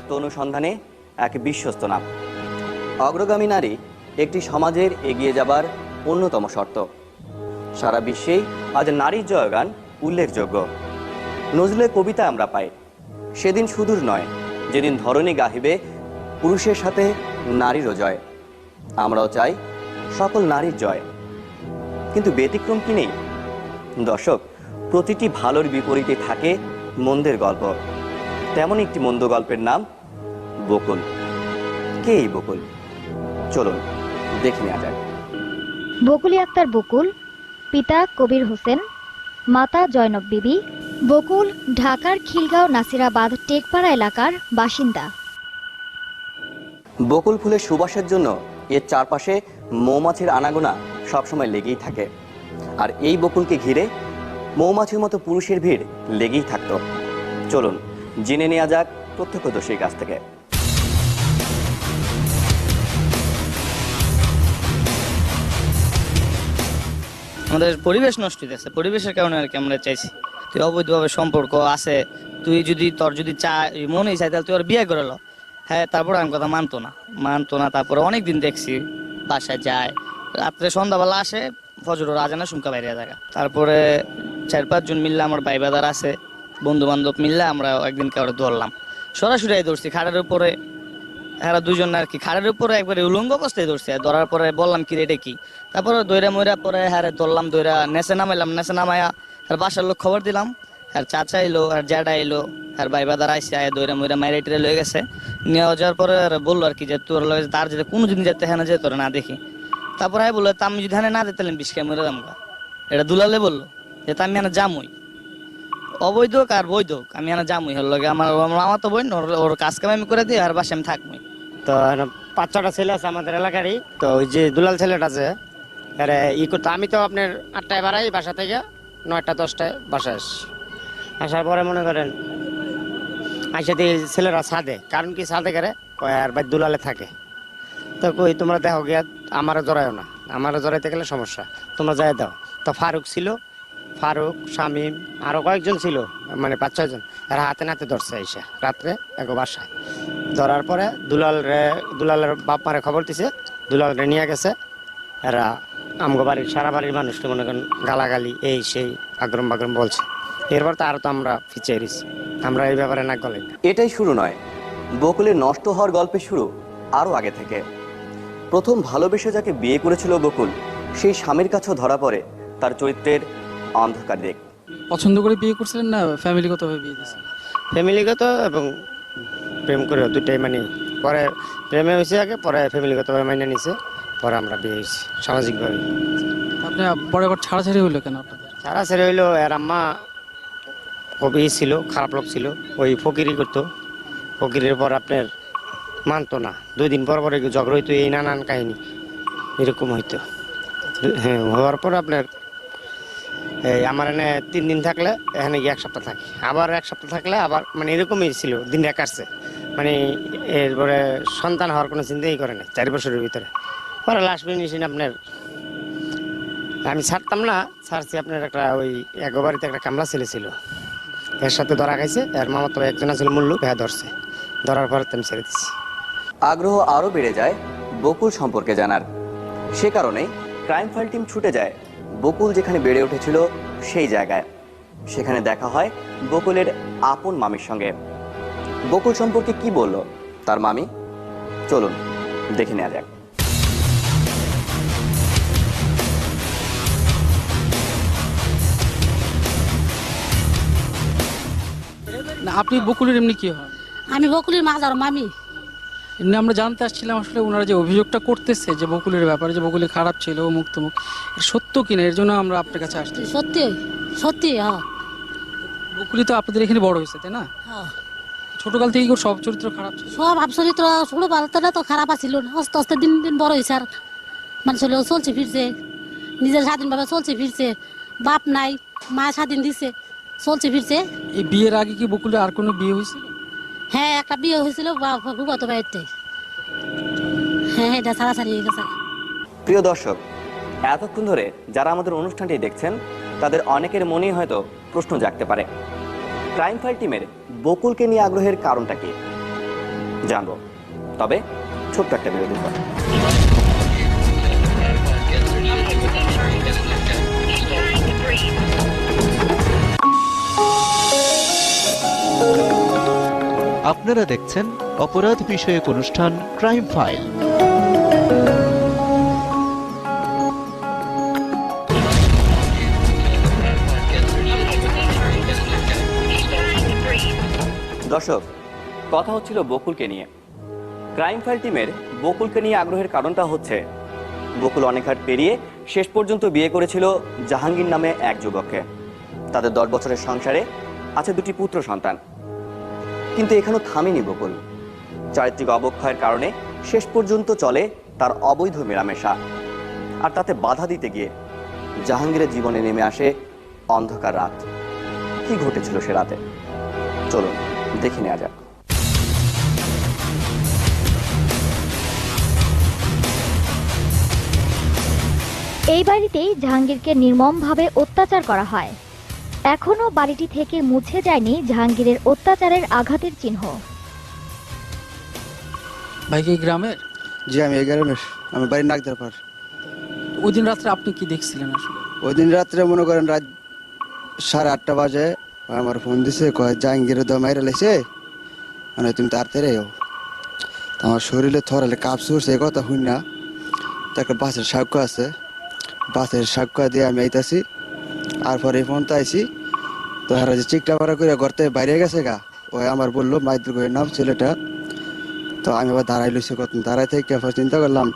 সত্য অনুসন্ধানে এক বিশ্বস্ত নাম। অগ্রগামী নারী একটি সমাজের এগিয়ে যাবার অন্যতম শর্ত। সারা বিশ্বেই আজ নারীর জয়গান উল্লেখযোগ্য। নজরুলের কবিতা আমরা পাই, সেদিন সুদূর নয় যেদিন ধরণী গাহিবে পুরুষের সাথে নারীরও জয়। আমরাও চাই সকল নারীর জয়, কিন্তু ব্যতিক্রম কি নেই? দর্শক, প্রতিটি ভালোর বিপরীতে থাকে মন্দের গল্প। তেমন একটি মন্দ গল্পের নাম বকুল। কে এই বকুল? চলুন দেখে নেওয়া যাক। বকুলি আক্তার বকুল, পিতা কবির হোসেন, মাতা জয়নব বিবি। বকুল ঢাকার খিলগাঁও নাসিরাবাদ টেকপাড়া এলাকার বাসিন্দা। বকুল ফুলের সুবাসের জন্য এর চারপাশে মৌমাছির আনাগোনা সবসময় লেগেই থাকে, আর এই বকুলকে ঘিরে মৌমাছির মতো পুরুষের ভিড় লেগেই থাকতো। চলুন জেনে নেওয়া যাক প্রত্যক্ষদর্শীর কাছ থেকে। আমাদের পরিবেশ নষ্ট হইতেছে, পরিবেশের কারণে আর কি আমরা চাইছি তুই অবৈধভাবে সম্পর্ক আছে, তুই যদি তোর যদি মনে চাই তাহলে তুই ওর বিয়ে করে লো। হ্যাঁ, তারপরে আমি কথা মানতো না। তারপরে অনেকদিন দেখছি বাসায় যায়, রাত্রে সন্ধ্যাবেলা আসে, ফজর রাজানা শুনকা বাইরে থাকা। তারপরে 4-5 জন মিললে আমার ভাই বাদার আছে, বন্ধু বান্ধব মিললে আমরা একদিন কাউরে ধরলাম, সরাসরি ধরছি খাড়ের উপরে। এরা দুজন আর কি খাড়ের উপরে একবারে উলঙ্গ অবস্থায় ধরছে। ধরার পরে বললাম কি এটা কি, তারপরে দইরা মইরা পরে হ্যাঁ ধরলাম, দইরা নেচে নামাইলাম, নেচে নামাইয়া আর বাসার লোক খবর দিলাম। আর চাচা এলো, আর জ্যাডা এলো, আর ভাই বাদার আইসে আয় দইরা মইরা মাইরে টেরে লয়ে গেছে। নিয়ে যাওয়ার পরে বললো আর কি যে তোর লগে তার যেতে কোনোদিন যেতে হ্যাঁ যে তোরা না দেখি। তারপরে বললো তা আমি যদি হ্যাঁ না দিতাম বিষকে মরে যামগা। এটা দুলালে বললো যে তা আমি হ্যাঁ জামুই, অবৈধ আর বৈধ আমি হ্যাঁ জামুই। হল লগে আমার তো বই ওর কাজ কাম আমি করে দিই, আর বাসে আমি থাকবই। তো 5-6টা ছেলে আছে আমাদের এলাকারই। তো ওই যে দুলাল ছেলেটা আছে, ই করতো। আমি তো আপনার 8টায় বাড়াই বাসা থেকে, 9টা-10টায় বাসায় আসি। আসার পরে মনে করেন আইসাতে ছেলেরা ছাদে, কারণ কি ছাদে করে আর ভাই দুলালে থাকে। তো কই তোমরা দেখো গিয়া আমারও জড়াইও না, আমারও জড়াইতে গেলে সমস্যা, তোমরা যাই দাও। তো ফারুক ছিল, ফারুক, শামীম, আরও কয়েকজন ছিল, মানে 5-6 জন। এরা হাতে নাতে ধরছে আইসা রাত্রে এক বাসায়। ধরার পরে দুলালের বাপ মারে খবর দিছে, দুলালরে নিয়ে গেছে। এরা আমগো বাড়ির সারা বাড়ির মানুষকে মনে করেন গালাগালি এই সেই আগ্রম বাগ্রম বলছে। এরপর তো আরো তো আমরা ফিচিয়ে দিছি, আমরা এই ব্যাপারে না গলে। এটাই শুরু নয়, বকুলের নষ্ট হওয়ার গল্পের শুরু আরও আগে থেকে। প্রথম ভালোবেসে যাকে বিয়ে করেছিল বকুল, সেই স্বামীর কাছেও ধরা পড়ে তার চরিত্রের অন্ধকার দিক। পছন্দ করে বিয়ে করছিলেন না ফ্যামিলিগতভাবে বিয়ে দিয়েছিলেন? ফ্যামিলিগত এবং প্রেম করে দুটাই, মানে পরে প্রেমে হয়েছে আগে, পরে ফ্যামিলিগতভাবে মাইনে নিছে, পরে আমরা বিয়ে হয়েছি সামাজিকভাবে। আপনি পরে আবার ছাড়াছাড়ি হইলো কেন আপনাদের? ছাড়াছাড়ি হইলো, এর আম্মা কবি ছিল, খারাপ লোক ছিল, ওই ফকিরি করতো। ফকিরের পর আপনার মানতো না, 2 দিন পর পরে ঝগড়া হইতো, এই নানান কাহিনী এরকম হইতো। হ্যাঁ, হওয়ার পর আপনার এই আমার এনে 3 দিন থাকলে এখানে গিয়ে 1 সপ্তাহ থাকি, আবার 1 সপ্তাহ থাকলে আবার, মানে এরকমই ছিল দিন কাটছে। মানে এরপরে সন্তান হওয়ার কোনো চিন্তাই করে না 4 বছরের ভিতরে। পরে লাস্ট মেডিসিন আপনার আমি ছাড়তাম না, ছাড়ছি আপনার একটা ওই এক বাড়িতে একটা কামলা ছেলে ছিল, এর সাথে ধরা খাইছে। এর মামা তো একজন ছিল মূল্য, ধরছে, ধরার পরে আমি ছেড়ে দিচ্ছি। আগ্রহ আরও বেড়ে যায় বকুল সম্পর্কে জানার। সে কারণে ক্রাইম ফাইল টিম ছুটে যায় বকুল যেখানে বেড়ে উঠেছিল সেই জায়গায়। সেখানে দেখা হয় বকুলের আপন মামির সঙ্গে। বকুল সম্পর্কে কি বলল তার মামি, চলুন দেখে নেওয়া যাক। না, আপনি বকুলের এমনি কি হন? আমি বকুলের মাজার মামি। এমনি আমরা জানতে আসছিলাম আসলে ওনারা যে অভিযোগটা করতেছে যে বকুলের ব্যাপারে, যে বকুলে খারাপ ছিল, মুক্তমুখ, সত্য কিনা, এর জন্য আমরা আপনার কাছে আসছি। সত্যি সত্যি, হ্যাঁ। বকুলি তো আপনাদের এখানে বড় হয়েছে, তাই না? হ্যাঁ, ছোটকাল থেকেই সব চরিত্র খারাপ ছিল? সব চরিত্র ছোট বাচ্চাটা তো খারাপ আছিল না, আস্তে আস্তে দিন দিন বড় হয়েছে, আর মানুষ হলেও চলছে ফিরছে, নিজের স্বাধীনভাবে চলছে ফিরছে, বাপ নাই, মা স্বাধীন দিছে, চলছে ফিরছে। এই বিয়ের আগে কি বকুলের আর কোনো বিয়ে হয়েছিল? হ্যাঁ, একটা বিয়ে হয়েছিল ভূগত বাড়িতে। হ্যাঁ, এটা ছাড়াছাড়ি হয়ে গেছে। প্রিয় দর্শক, এতক্ষণ ধরে যারা আমাদের অনুষ্ঠানটি দেখছেন তাদের অনেকের মনেই হয়তো প্রশ্ন জাগতে পারে, ক্রাইম ফাইল টিমের বকুলকে নিয়ে আগ্রহের কারণটা কি? জানবো, তবে ছোট্ট একটা বিরতির পর। আপনারা দেখছেন অপরাধ বিষয়ক অনুষ্ঠান ক্রাইম ফাইল। দর্শক, কথা হচ্ছিল বকুলকে নিয়ে। ক্রাইম ফাইল টিমের বকুলকে নিয়ে আগ্রহের কারণটা হচ্ছে বকুল অনেক হাট পেরিয়ে শেষ পর্যন্ত বিয়ে করেছিল জাহাঙ্গীর নামে এক যুবককে। তাদের 10 বছরের সংসারে আছে 2টি পুত্র সন্তান। কিন্তু এখানেও থামেনি বকুল। চারিত্রিক অবক্ষয়ের কারণে শেষ পর্যন্ত চলে তার অবৈধ মেলামেশা। আর তাতে বাধা দিতে গিয়ে জাহাঙ্গীরের জীবনে নেমে আসে অন্ধকার রাত। কি ঘটেছিল সে রাতে, চলুন দেখে নেওয়া যাক। এই বাড়িতেই জাহাঙ্গীরকে নির্মমভাবে অত্যাচার করা হয়। এখনো বাড়িটি থেকে মুছে যায়নি জাহাঙ্গীরের অত্যাচারের আঘাতের চিহ্ন। ভাই কি গ্রামের? জি, আমি এই গ্রামের, আমার বাড়ি নাগদারপাড়। ওই দিন রাত্রে আপনি কি দেখছিলেন আসলে? ওই দিন রাত্রে মনে করেন রাত 8:30 বাজে আমার ফোন দিছে, কয় জাহাঙ্গীর তো মাইরা লাইছে, মানে তুমি তাড়াতাড়ি আও। তো আমার শরীরে থরালে কাপ চড়ছে, এই কথা শুন না। তো একটা বাসের সাক্ষ্য আছে, বাসের সাক্ষ্য দিয়ে আমি আইতাছি। আর পরে ফোন তো আইসি, তো হারা যে চিকটা পাড়া করে ঘর থেকে বাইরে গেছে গা, ওই আমার বললো মাইদুর করে নাম ছেলেটা। তো আমি আবার দাঁড়াই লইছি, কত দাঁড়াই থেকে চিন্তা করলাম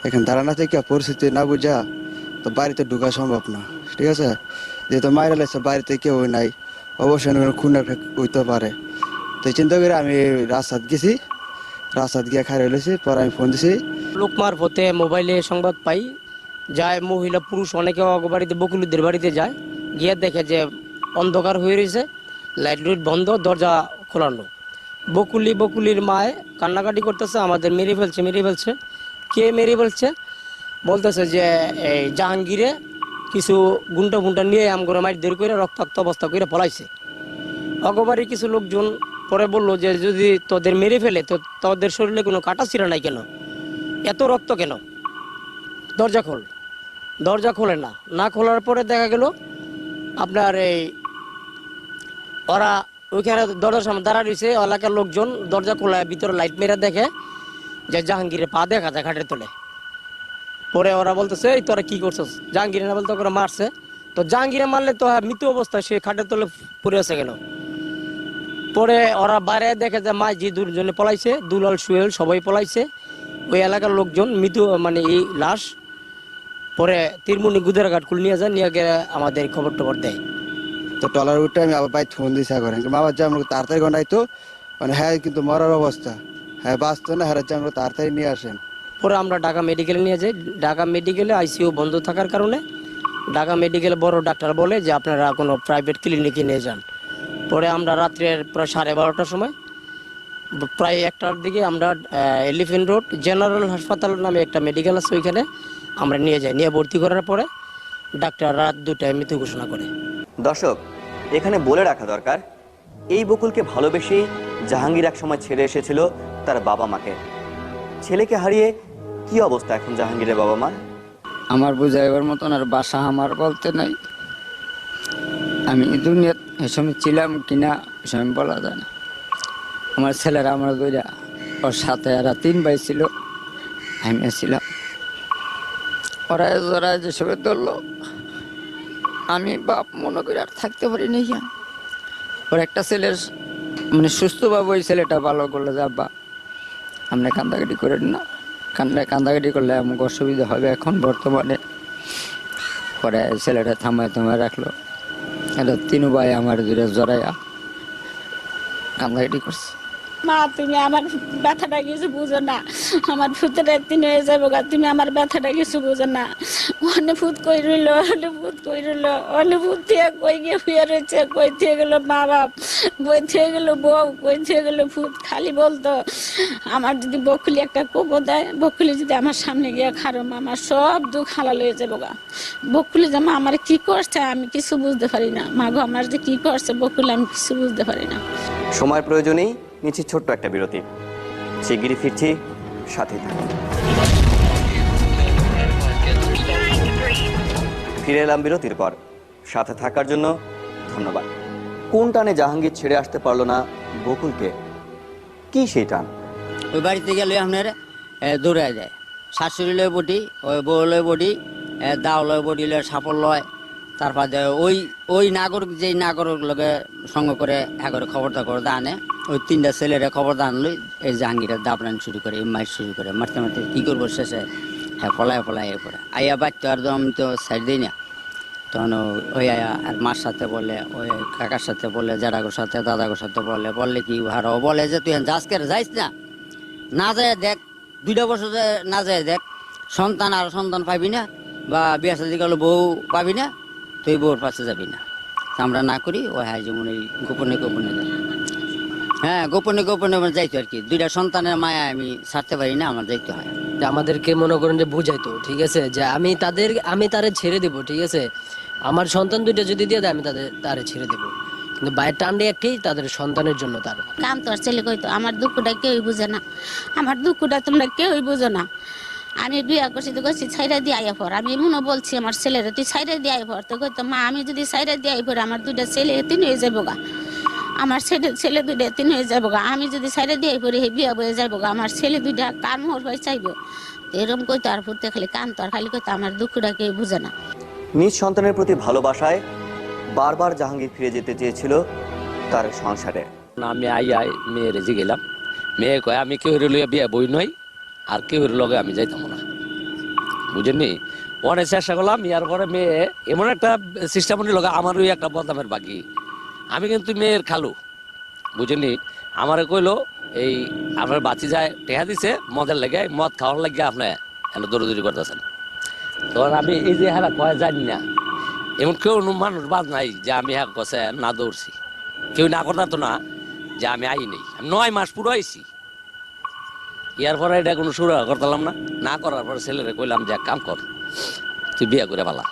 এখানে দাঁড়ানো থেকে পরিস্থিতি না বুঝা তো বাড়িতে ঢুকা সম্ভব না, ঠিক আছে। যেহেতু মাইরা লাগছে, বাড়িতে কেউ নাই, অবশ্যই খুন একটা হইতে পারে। তো চিন্তা করে আমি রাস্তাত গেছি, রাস্তাত গিয়ে খাই রয়েছি। পরে আমি ফোন দিছি, লোক মারফতে মোবাইলে সংবাদ পাই, যায় মহিলা পুরুষ অনেকে বাড়িতে বকুলদের বাড়িতে যায়, গিয়ে দেখে যে অন্ধকার হয়ে রয়েছে, লাইট লুইট বন্ধ, দরজা খোলানো। বকুলির মায়ে কান্নাকাটি করতেছে, আমাদের মেরে ফেলছে। কে মেরে ফেলছে বলতেছে যে এই জাহাঙ্গীরে কিছু গুন্টা নিয়ে আমগরে মাইট দেরি করে রক্তাক্ত অবস্থা করে পলাইছে। অগবাড়ির কিছু লোকজন পরে বললো যে যদি তোদের মেরে ফেলে তো তোদের শরীরে কোনো কাটা ছিঁড়া নাই কেন, এত রক্ত কেন, দরজা খোলে না খোলার পরে দেখা গেল আপনার এই ওরা ওইখানে দরজার সামনে দাঁড়া রয়েছে, এলাকার লোকজন দরজা খোলায় ভিতরে লাইট মেরে দেখে যে জাহাঙ্গীরের পা দেখা যায় খাটের তলে। পরে ওরা বলতেছে এই তোরা কি করছিস, জাহাঙ্গীরে না বলতে ওরা মারছে। তো জাহাঙ্গীরে মারলে তো মৃত্যু অবস্থায় সে খাটের তলে পড়ে আছে কেন। পরে ওরা বাইরে দেখে যে মাঝি দুজনে পলাইছে, দুলাল সুয়েল সবাই পলাইছে, ওই এলাকার লোকজন মৃত্যু মানে এই লাশ পরে তিরমুনি গুদারাঘাট খুলে নিয়ে যায়, নিয়ে গিয়ে আমাদের খবর দেয়। তো টলার উঠে আমি আবার বাইক ফোন দিয়েছি করেন বাবা যে আমরা তাড়াতাড়ি ঘন্টাইতো, মানে হ্যাঁ কিন্তু মরার অবস্থা, হ্যাঁ বাঁচতো না, হ্যাঁ যে আমরা তাড়াতাড়ি নিয়ে আসেন। পরে আমরা ঢাকা মেডিকেলে নিয়ে যাই। ঢাকা মেডিকেলে আইসিইউ বন্ধ থাকার কারণে ঢাকা মেডিকেলে বড় ডাক্তার বলে যে আপনারা কোনো প্রাইভেট ক্লিনিকে নিয়ে যান। পরে আমরা রাত্রের প্রায় 12:30টার সময়, প্রায় 1টার দিকে আমরা এলিফেন্ট রোড জেনারেল হাসপাতাল নামে একটা মেডিকেল আছে, ওইখানে আমরা নিয়ে যাই। নিয়ে ভর্তি করার পরে ডাক্তার রাত 2টায় মৃত্যু ঘোষণা করে। দর্শক, এখানে বলে রাখা দরকার, এই বকুলকে ভালোবেসেই জাহাঙ্গীর এক সময় ছেড়ে এসেছিল তার বাবা মাকে। ছেলেকে হারিয়ে কি অবস্থা এখন জাহাঙ্গীরের বাবা মার? আমার বুঝাইবার মতন আর বাসা আমার বলতে নাই। আমি দুনিয়াত এসময় ছিলাম কিনা এসময় বলা যায় না। আমার ছেলেরা আমার বইরা, ওর সাথে এরা 3 ভাই ছিল, আমি ছিলাম। ওরা যেসব ধরলো আমি বাপ মনে করে আর থাকতে পারি না। ওর একটা ছেলের মানে সুস্থভাবে ওই ছেলেটা ভালো করলে যে আব্বা আপনি কান্দাকাটি করেন না, কান্দাকাটি করলে আমাকে অসুবিধা হবে এখন বর্তমানে। পরে ছেলেটা থামায় রাখলো। এটা 3 ভাই আমার দূরে জড়াইয়া কান্দাকাটি করছে। মা তুমি আমার ব্যথাটা কিছু বুঝো না, আমার ভূতের 3 হয়ে যাবো গা, তুমি আমার ব্যথাটা কিছু বুঝো না। অনেক ভূত কই রইল, অনেক ভূত থেকে কই গিয়ে শুয়ে রয়েছে, কই থেকে গেল মা বাপ, কই থেকে গেল বউ, কই থেকে গেল ভূত। খালি বলতো আমার যদি বকুলি একটা কোপো দেয়, বকুলি যদি আমার সামনে গিয়ে খারো মা, আমার সব দুঃখ হালাল হয়ে যাবো গা। বকুলি যে মা আমার কি করছে আমি কিছু বুঝতে পারি না, মা গো আমার যে কি করছে বকুলি আমি কিছু বুঝতে পারি না। সময়ের প্রয়োজনেই নিচ্ছি ছোট্ট একটা বিরতি। শিগগিরই ফিরছি, সাথে থাকুন। ফিরে এলাম বিরতির পর। সাথে থাকার জন্য ধন্যবাদ। কোন টানে জাহাঙ্গীর ছেড়ে আসতে পারলো না বকুলকে? কি সেই টান? ওই বাড়িতে গেলে আপনার দৌড়ে যায়, শাশুড়ি লয় বটি, ওই বউ লয় বটি, দাও লয় বটি লয়, সাপড় লয়। তারপর ওই নাগরিক যেই নাগরিক লগে সঙ্গ করে এগারো খবর আনে, ওই তিনটা ছেলেরা খবর আনলো, এই জাহাঙ্গীরের দাপড়ান শুরু করে, মাইট শুরু করে, মারতে মারতে কী করবো শেষে হ্যাঁ ফলায় এরপরে আইয়া বাচ্চা আর আমি তো সাইড দিই না। তখন ওই আয়া আর মার সাথে বলে, ওই কাকার সাথে বলে, জাডাগোর সাথে দাদাগোর সাথে বললে কি হারো বলে যে তুই আজকের যাইস না যায় দেখ, 2টা বছর না যায় দেখ, সন্তান আর সন্তান পাবি না, বা বিয়া শাদী করলে বউ পাবি না, তুই বউর পাশে যাবি না। আমরা না করি ও হ্যাঁ যেমন এই গোপনে যায়, হ্যাঁ গোপনে যাইতো আর কি। 2টা সন্তানের মায়া আমি ছাড়তে পারি না, আমার যাইতে হয়। আমাদেরকে মনে করেন যে বুঝাইতো, ঠিক আছে, যে আমি তারে ছেড়ে দেবো, ঠিক আছে, আমার সন্তান 2টা যদি দিয়ে দেয় আমি তারে ছেড়ে দেবো, কিন্তু বাইরের টান্ডে একটি তাদের সন্তানের জন্য। তার কাম তোর ছেলে কইতো আমার দুঃখটা কেউই বুঝে না, আমার দুঃখটা তোমরা কেউই বুঝো না। আমি বিয়া করছি তো করছি ছাইরা দিয়ে আইয়া পর, আমি মনে বলছি আমার ছেলেরা তুই ছাইরা দিয়ে আই পর, তো কইতো মা আমি যদি ছাইরা দিয়ে আই পর আমার 2টা ছেলে 3 হয়ে যাবো গা, আমার ছেলে 2টা 3 হয়ে যাবো গা, আমি যদি ছাইরা দিয়ে আই পরে বিয়া বয়ে যাবো গা, আমার ছেলে 2টা কার মোহর ভাই চাইবো। এরকম কইতো আর ফুটতে খালি কান্ত আর খালি কইতো আমার দুঃখটা কেউ বুঝে না। নিজ সন্তানের প্রতি ভালোবাসায় বারবার জাহাঙ্গীর ফিরে যেতে চেয়েছিল তার সংসারে। আমি আই মেয়ের রেজে গেলাম, মেয়ে কয় আমি কেউ লইয়া বিয়া বই নই, আর কেউ লগে আমি যাইতাম না, বুঝেননি। অনেক চেষ্টা করলাম, ইয়ার পরে মেয়ে এমন একটা সিস্টেম লগা, আমারও একটা বদনামের বাকি। আমি কিন্তু মেয়ের খালু, বুঝেননি। আমারে কইলো এই আমার বাঁচি যায় টেহা দিছে মদের লেগে, মদ খাওয়ার লাগে আপনি এনে দৌড়ি করতেছেন। তখন আমি এই যে হ্যাঁ কয় জানি না, এমন কেউ মানুষ বাদ নাই যে আমি হ্যাঁ কষে না দৌড়ছি, কেউ না করতো না যে আমি আই নেই। আমি 9 মাস পুরো আইছি, ইয়ার পরে এটা কোনো শুরু করতাম না করার পরে ছেলেরে কইলাম যে এক কাম কর, তুই বিয়া করে পালা।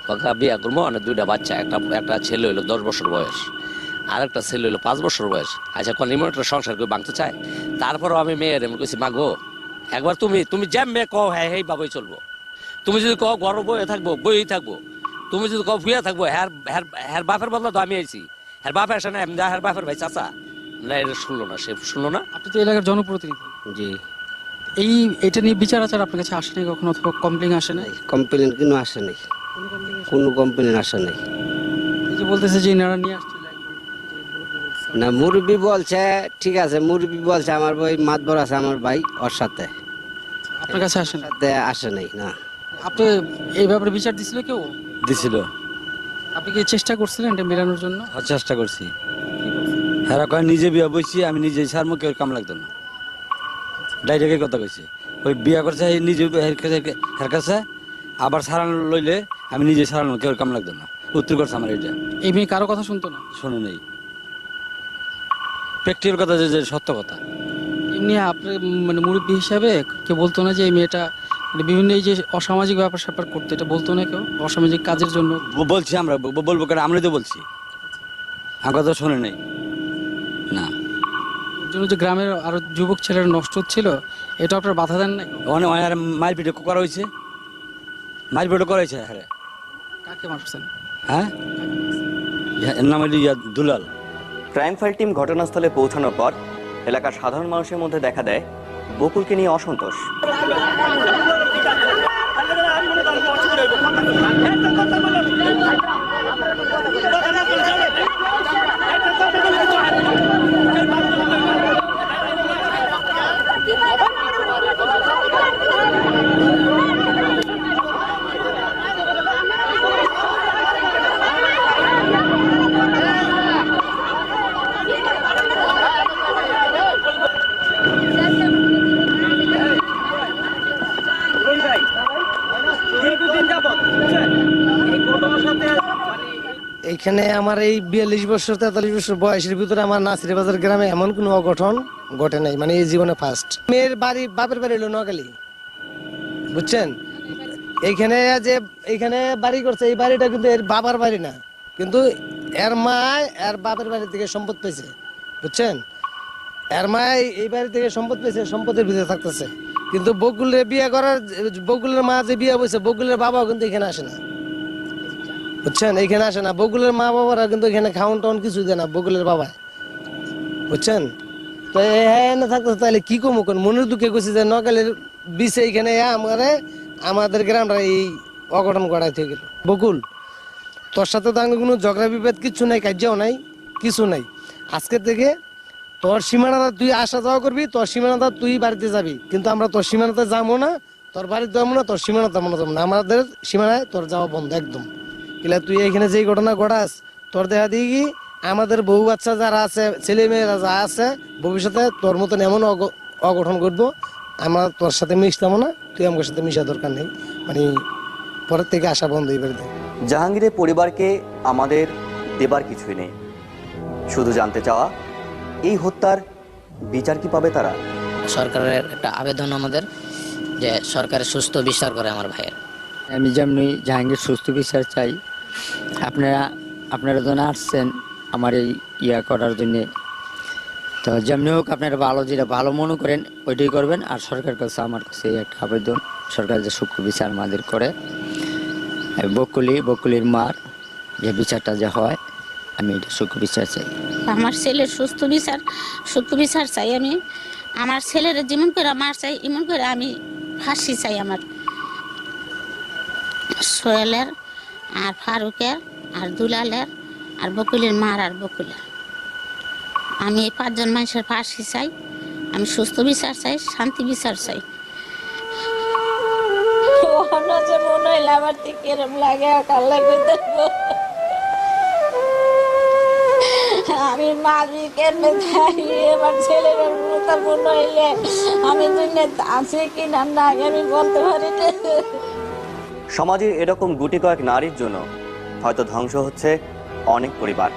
কথা বিয়া করবো, অনেক 2টা বাচ্চা, একটা ছেলে হইলো 10 বছর বয়স, আর একটা ছেলে হইলো 5 বছর বয়স। আচ্ছা কোন এমন একটা সংসার করে ভাঙতে চায়। তারপরও আমি মেয়ের এমন কইছি, মা গো একবার তুমি যেম মেয়ে কও হ্যাঁ হেই বাবুই চলবো, তুমি যদি কও ঘর বয়ে থাকবো বই থাকবো, তুমি যদি কও ফুয়া থাকবো, হ্যার বাপের বদলা তো আমি আইছি, হ্যার বাপের আসে না, হ্যার বাপের ভাই চাচা না, এটা শুনলো না, সে শুনলো না। আপনি তো এলাকার জনপ্রতিনিধি, জি। এটা নিয়ে বিচার আচার আপনার কাছে আসেনি কখনো, অথবা কমপ্লেন আসে নাই? কমপ্লেন কিন্তু আসে নাই, কোনো কমপ্লেন আসে নাই। এই যে বলতেছে যে ইনারা নিয়ে আসছিল না মুরব্বী বলছে, ঠিক আছে, মুরব্বী বলছে আমার ওই মাতবর আছে আমার ভাই, ওর সাথে আপনার কাছে আসেন? আসে নাই। না আপনি এই ব্যাপারে বিচার দিছিল কেউ? দিছিল। আপনি কি চেষ্টা করছিলেন এটা মেলানোর জন্য? চেষ্টা করছি, হ্যাঁ কয় নিজে বিয়া বইছি, আমি নিজে ছাড়মো, কেউ কাম লাগতো না, ডাইরেক্ট কথা কইছে। ওই বিয়া করছে নিজে হের কাছে, আবার সারানো লইলে আমি নিজে সারানো, কেউ কাম লাগতো না, উত্তর করছে আমার। এটা এই মেয়ে কারো কথা শুনতো না? শোনো নেই, প্র্যাকটিক্যাল কথা, যে সত্য কথা। এমনি আপনার মানে মুরব্বী হিসাবে কেউ বলতো না যে এই মেয়েটা মানে বিভিন্ন এই যে অসামাজিক ব্যাপার স্যাপার করতে, এটা বলতো না কেউ অসামাজিক কাজের জন্য? বলছি আমরা, বলবো কেন, আমরাই তো বলছি, আমার কথা শোনে নেই না। ওর জন্য যে গ্রামের আরো যুবক ছেলেরা নষ্ট হচ্ছিল, এটা আপনার বাধা দেন নাই? অনেক মারপিট করা হয়েছে, মারপিট করা হয়েছে। হ্যাঁ। কাকে মারছেন? হ্যাঁ, এর নাম হলো দুলাল। ক্রাইম ফাইল টিম ঘটনাস্থলে পৌঁছানোর পর এলাকার সাধারণ মানুষের মধ্যে দেখা দেয় বকুলকে নিয়ে অসন্তোষ। এইখানে আমার এই 42 বছর 43 বছর বয়সের ভিতরে আমার নাসির বাজার গ্রামে এমন কোনো অঘটন ঘটে নাই, মানে এই জীবনে ফার্স্ট। মেয়ের বাড়ি, বাপের বাড়ি হলো নোয়াখালী, বুঝছেন। এইখানে বাড়ি করছে, এই বাড়িটা কিন্তু এর বাবার বাড়ি না, কিন্তু এর মা এর বাপের বাড়ি থেকে সম্পদ পেয়েছে, বুঝছেন। এর মা এই বাড়ি থেকে সম্পদ পেয়েছে, সম্পদের ভিতরে থাকতেছে, কিন্তু বকুলের বিয়ে করার, বকুলের মা যে বিয়ে বসে, বকুলের বাবাও কিন্তু এখানে আসে না, বুঝছেন? এখানে আসে না, বকুলের মা বাবারা কিন্তু এখানে খাওয়ান টাউন কিছু দেয় না বকুলের বাবা, বুঝছেন? তো এখানে থাকতেছে, তাহলে কি কমু কোন মনের দুঃখে গেছি যে নকালের বিষে এখানে আমাদের গ্রামটা এই অঘটন ঘটাই থেকে গেল। বকুল, তোর সাথে তো আমি কোনো ঝগড়া বিভেদ কিছু নাই, কার্যও নাই, কিছু নাই। আজকে থেকে তোর সীমানাটা তুই আসা যাওয়া করবি, তোর সীমানাটা তুই বাড়িতে যাবি, কিন্তু আমরা তোর সীমানাতে যাবো না, তোর বাড়িতে যাবো না, তোর সীমানাতে আমরা যাবো না, আমাদের সীমানায় তোর যাওয়া বন্ধ একদম। কিলা তুই এখানে যেই ঘটনা ঘটাস, তোর দেখা দিয়ে কি আমাদের বউ বাচ্চা যারা আছে, ছেলে মেয়েরা যা আছে, ভবিষ্যতে তোর মতন এমন অঘটন ঘটবো, আমরা তোর সাথে মিশতাম না, তুই আমার সাথে মিশা দরকার নেই, মানে পরের থেকে আসা বন্ধ এই বাড়িতে। জাহাঙ্গীরের পরিবারকে আমাদের দেবার কিছুই নেই, শুধু জানতে চাওয়া এই হত্যার বিচার কি পাবে তারা। সরকারের একটা আবেদন আমাদের, যে সরকারের সুস্থ বিচার করে আমার ভাইয়ের। আমি যেমনি জাহাঙ্গীর সুস্থ বিচার চাই, আপনারা যেন আসছেন আমার এই ইয়া করার জন্যে, তো যেমনি হোক আপনারা ভালো, যেটা ভালো মনে করেন ওইটাই করবেন। আর সরকার কাছে আমার কাছে এই একটা আবেদন, সরকার যে সূক্ষ্ম বিচার আমাদের করে, বকুলির মার যে বিচারটা যে হয়, আমি এটা সূক্ষ্ম বিচার চাই। আমার ছেলের সুস্থ বিচার চাই আমি। আমার ছেলের যেমন করে মার চাই, এমন করে আমি ফাঁসি চাই আমার সোহেলের, আর ফারুকের, আর দুলালের, আর বকুলের মার, আর বকুলের। আমি এই 5 জন মানুষের ফাঁসি চাই, আমি সুস্থ বিচার চাই, শান্তি বিচার চাই। মনে হইলে আমার ঠিক এরম লাগে, আমি মাঝি কেমনে থাকি, আমার ছেলের কথা মনে হইলে আমি আছে কিনা না আমি বলতে পারি না। সমাজের এরকম গুটি কয়েক নারীর জন্য হয়তো ধ্বংস হচ্ছে অনেক পরিবার।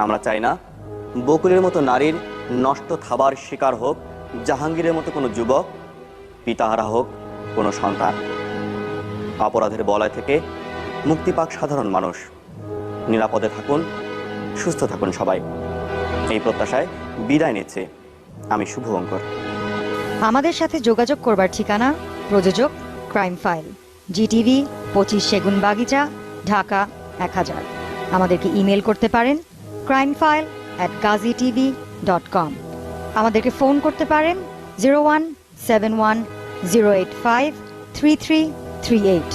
আমরা চাই না বকুলের মতো নারীর নষ্ট থাবার শিকার হোক জাহাঙ্গীরের মতো কোনো যুবক, পিতাহারা হোক কোনো সন্তান। অপরাধের বলয় থেকে মুক্তি পাক সাধারণ মানুষ। নিরাপদে থাকুন, সুস্থ থাকুন সবাই, এই প্রত্যাশায় বিদায় নিচ্ছে আমি শুভঙ্কর। আমাদের সাথে যোগাযোগ করবার ঠিকানা প্রযোজক ক্রাইম ফাইল, জিটিভি 25 সেগুন বাগিচা, ঢাকা 1000। আমাদেরকে ইমেল করতে পারেন crimefile@gazitv.com। আমাদেরকে ফোন করতে পারেন 0171 085 3338।